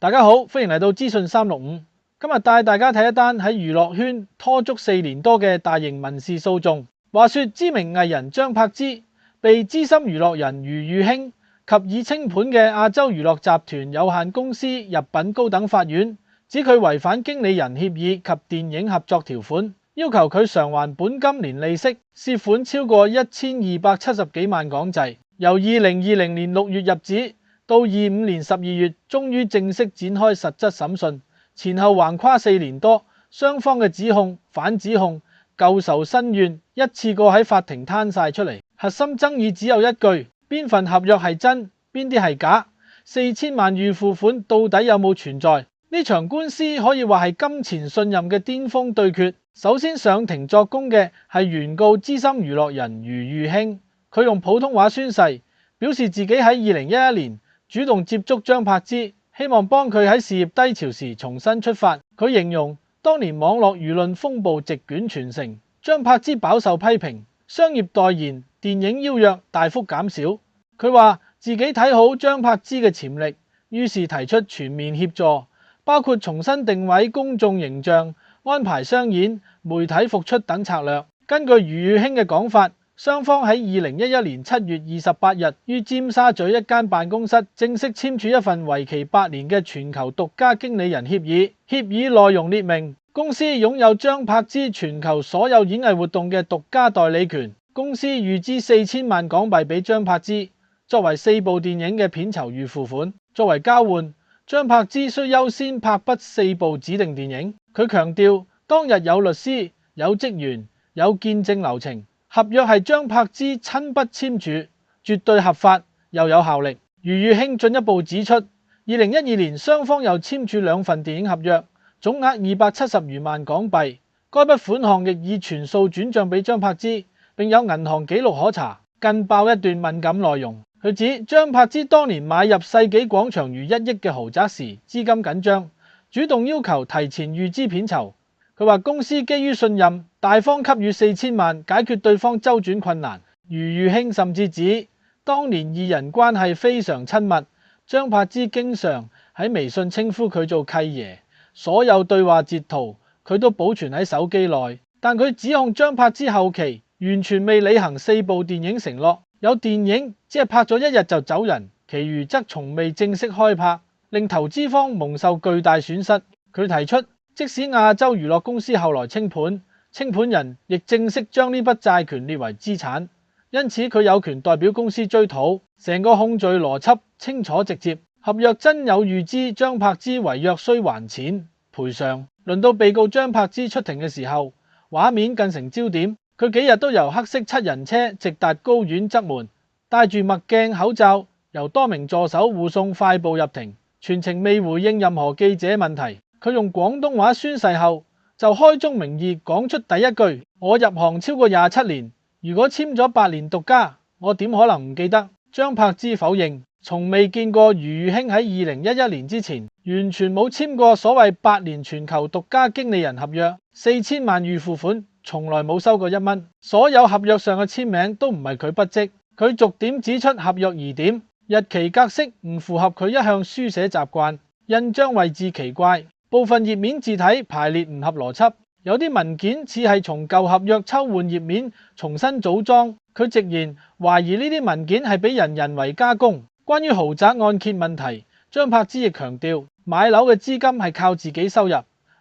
大家好，歡迎嚟到資訊365。今日帶大家睇一單喺娛樂圈拖足4年多嘅大型民事訴訟。話說知名藝人張柏芝被資深娛樂人余裕興及已清盤嘅亞洲娛樂集團有限公司入稟高等法院，指佢違反經理人協議及電影合作條款，要求佢償還本金連利息，涉款超過1270幾萬港幣。由2020年6月入紙到25年12月，終於正式展開實質審訊，前後橫跨4年多，雙方嘅指控、反指控、舊仇新怨一次過喺法庭攤晒出嚟。核心爭議只有一句：邊份合約係真，邊啲係假？4000萬預付款到底有冇存在？呢場官司可以話係金錢信任嘅巔峰對決。首先上庭作供嘅係原告資深娛樂人余裕興，佢用普通話宣誓，表示自己喺2011年主動接觸張柏芝，希望幫佢喺事業低潮時重新出發。佢形容當年網絡輿論風暴席捲全城，張柏芝飽受批評，商業代言、電影邀約大幅減少。佢話自己睇好張柏芝嘅潛力，於是提出全面協助，包括重新定位公眾形象、安排商演、媒體復出等策略。根據余裕興嘅講法，雙方喺2011年7月28日於尖沙咀一間辦公室正式簽署一份為期8年嘅全球獨家經理人協議。協議內容列明，公司擁有張柏芝全球所有演藝活動嘅獨家代理權。公司預支4000萬港幣俾張柏芝，作為4部電影嘅片酬預付款。作為交換，張柏芝需優先拍畢4部指定電影。佢強調，當日有律師、有職員、有見證流程，合約係張柏芝親筆簽署，絕對合法又有效力。余裕興進一步指出，2012年雙方又簽署2份電影合約，總額270餘萬港幣，該筆款項亦已全數轉賬俾張柏芝，並有銀行記錄可查。更爆一段敏感內容，佢指張柏芝當年買入世紀廣場逾1億嘅豪宅時，資金緊張，主動要求提前預支片酬。佢話公司基於信任，大方給予4000萬，解決對方周轉困難。余裕興甚至指，當年二人關係非常親密，張柏芝經常喺微信稱呼佢做契爺，所有對話截圖佢都保存喺手機內。但佢指控張柏芝後期完全未履行4部電影承諾，有電影只係拍咗1日就走人，其餘則從未正式開拍，令投資方蒙受巨大損失。佢提出，即使亞洲娛樂公司後來清盤，清盤人亦正式將呢筆債權列為資產，因此佢有權代表公司追討。成個控罪邏輯清楚直接，合約真有預支張柏芝違約需還錢賠償。輪到被告張柏芝出庭嘅時候，畫面更成焦點。佢幾日都由黑色7人車直達高院側門，戴住墨鏡口罩，由多名助手護送快步入庭，全程未回應任何記者問題。佢用廣東話宣誓後，就開宗明義講出第一句：我入行超過27年，如果簽咗8年獨家，我點可能唔記得？張柏芝否認，從未見過余裕興喺2011年之前完全冇簽過所謂8年全球獨家經理人合約，4000萬預付款從來冇收過1蚊，所有合約上嘅簽名都唔係佢筆跡。佢逐點指出合約疑點，日期格式唔符合佢一向書寫習慣，印章位置奇怪，部分頁面字體排列唔合邏輯，有啲文件似係從舊合約抽換頁面重新組裝。佢直言懷疑呢啲文件係俾人為加工。關於豪宅按揭問題，張柏芝亦強調買樓嘅資金係靠自己收入，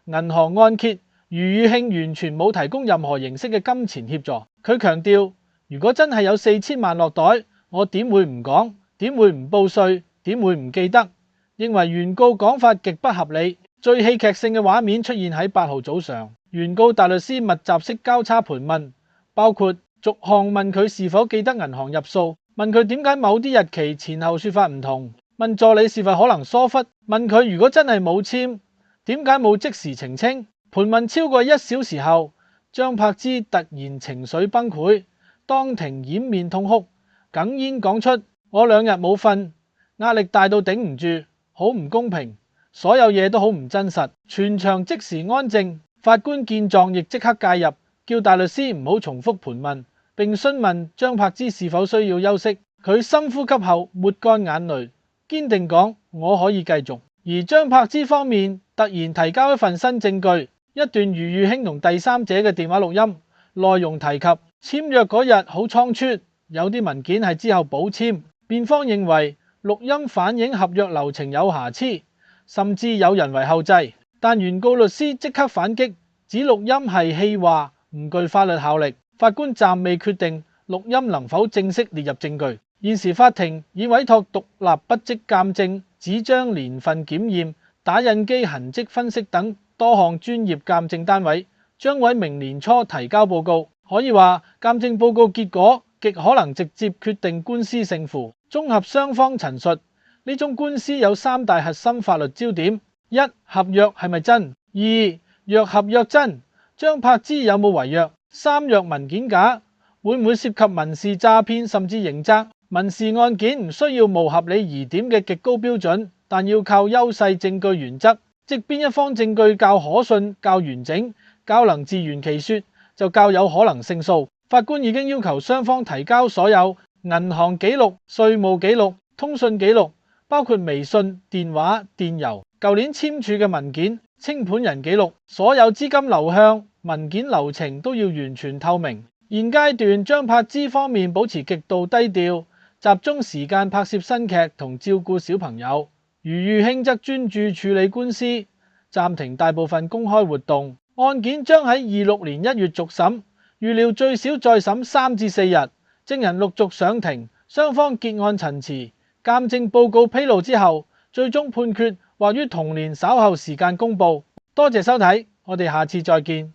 銀行按揭余裕興完全冇提供任何形式嘅金錢協助。佢強調，如果真係有4000萬落袋，我點會唔講？點會唔報稅？點會唔記得？認為原告講法極不合理。最戲劇性嘅畫面出現喺8號早上，原告大律師密集式交叉盤問，包括逐項問佢是否記得銀行入數，問佢點解某啲日期前後說法唔同，問助理是否可能疏忽，問佢如果真係冇簽，點解冇即時澄清。盤問超過1小時後，張柏芝突然情緒崩潰，當庭掩面痛哭，哽咽講出：我2日冇瞓，壓力大到頂唔住，好唔公平，所有嘢都好唔真實。全場即時安靜，法官見狀亦即刻介入，叫大律師唔好重複盤問，並詢問張柏芝是否需要休息。佢深呼吸後抹乾眼淚，堅定講：我可以繼續。而張柏芝方面突然提交一份新證據，一段余裕卿同第三者嘅電話錄音，內容提及簽約嗰日好倉促，有啲文件係之後補簽。辯方認為錄音反映合約流程有瑕疵，甚至有人為後製，但原告律師即刻反擊，指錄音係戲話，唔具法律效力。法官暫未決定錄音能否正式列入證據。現時法庭已委託獨立筆跡鑑證、紙張年份檢驗、打印機痕跡分析等多項專業鑑證單位，將喺明年初提交報告。可以話鑑證報告結果極可能直接決定官司勝負。綜合雙方陳述，呢宗官司有三大核心法律焦點：一、合約係咪真；二、若合約真，張柏芝有冇違約；三、若文件假，會唔會涉及民事詐騙甚至刑責？民事案件唔需要無合理疑點嘅極高標準，但要靠優勢證據原則，即邊一方證據較可信、較完整、較能自圓其說，就較有可能勝訴。法官已經要求雙方提交所有銀行記錄、稅務記錄、通訊記錄，包括微信、電話、電郵、舊年簽署嘅文件、清盤人記錄，所有資金流向、文件流程都要完全透明。現階段張柏芝方面保持極度低調，集中時間拍攝新劇同照顧小朋友，余裕卿則專注處理官司，暫停大部分公開活動。案件將喺26年1月續審，預料最少再審3至4日，證人陸續上庭，雙方結案陳詞，鑑證報告披露之後，最終判決或於同年稍後時間公佈。多謝收睇，我哋下次再見。